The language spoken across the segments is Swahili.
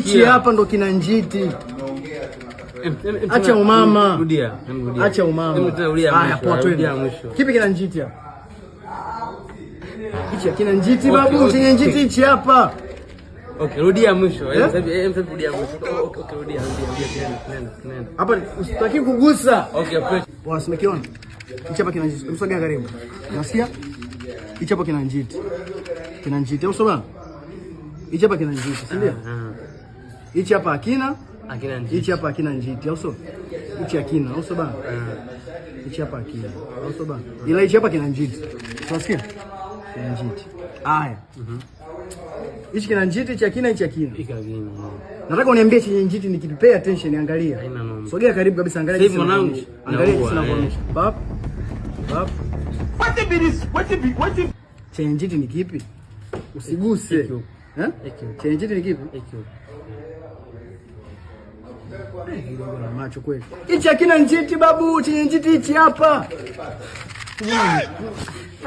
Hichi hapa ndo kina njiti. Acha umama. Rudia. Acha umama. Haya, poa twende. Kipi kina njiti hapa? Hichi kina njiti babu, chenye njiti hichi hapa. Okay, rudia mwisho. Rudia mwisho. Okay, rudia tena. Hapa usitaki kugusa. Okay, fresh. Wasimekiona. Hichi hapa kina njiti. Msogea karibu. Unasikia? Hichi hapa kina njiti. Kina njiti. Au sawa? Hichi hapa kina njiti, si ndio? Hichi hapa hakina njiti. Hichi hapa hakina njiti, au sio? Hichi hakina, au sio bana? Hichi hapa hakina, au sio bana? Ila hichi hapa kina njiti. Unasikia? Kina njiti. Haya. Hichi kina njiti, hichi hakina, hichi hakina. Nataka uniambie chenye njiti ni kipi? Pay attention, angalia. Sogea karibu kabisa, angalia jinsi mwanangu. Angalia jinsi ninavyoonyesha. Bab. What if chenye njiti ni kipi? Usiguse. Chenye njiti ni kipi? Na macho kweli. Hichi hakina njiti babu, chenye njiti hichi hapa.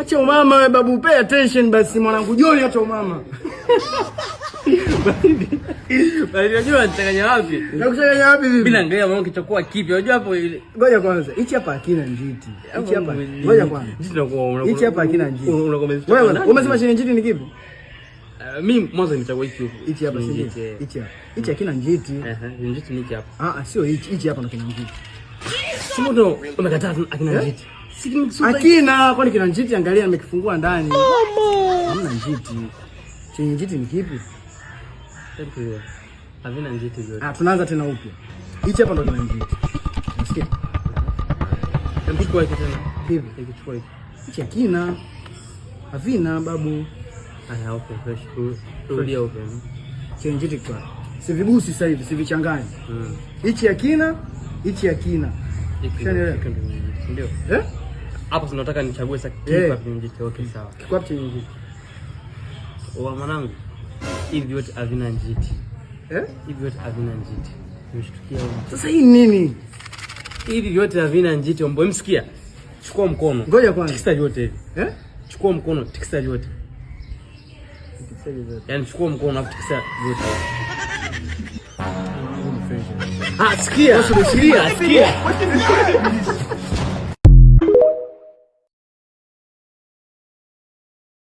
Acha umama wewe babu, pay attention basi mwanangu Joni, acha umama. Bali unajua nitanganya wapi? Nakuchanganya wapi vipi? Bila angalia mwanangu kichukua kipi? Unajua hapo ile. Ngoja kwanza. Hichi hapa hakina njiti. Hichi hapa. Ngoja kwanza. Hichi hapa hakina njiti. Wewe umesema chenye njiti ni kipi? Mimi mwanzo nimechagua hiki huko. Hichi hapa si njiti. Hichi hakina njiti. Njiti ni hiki hapa. Sio hichi. Hichi hapa ndo kina njiti. Simo ndo umekataa hakina njiti. Hakina, kwani kina njiti? Angalia nimekifungua ndani. Hamna njiti. Chenye njiti ni kipi? Havina njiti zote. Tunaanza tena upya. Hichi hapa ndo kina njiti. Unasikia? Kichukua hiki tena. Hivi. Kichukua hiki. Hichi hakina. Havina babu. Haya, okay, fresh. Rudia open. Chenye njiti kwa. Sivigusi sasa hivi, sivichanganye. Hichi hakina, hichi hakina. Ndio. Hapo tunataka nichague sasa kipi kwa njiti. Okay, sawa. Kwa chenye njiti. Mwanangu. Hivi vyote havina njiti. Hivi vyote havina njiti. Nimeshtukia huko. Sasa hii nini? Hivi vyote havina njiti. Mbona msikia? Chukua mkono. Ngoja kwanza. Tikisa vyote hivi. Chukua mkono, tikisa vyote. Yaani chukua mkono na tikisa vyote. Sikia. Sikia.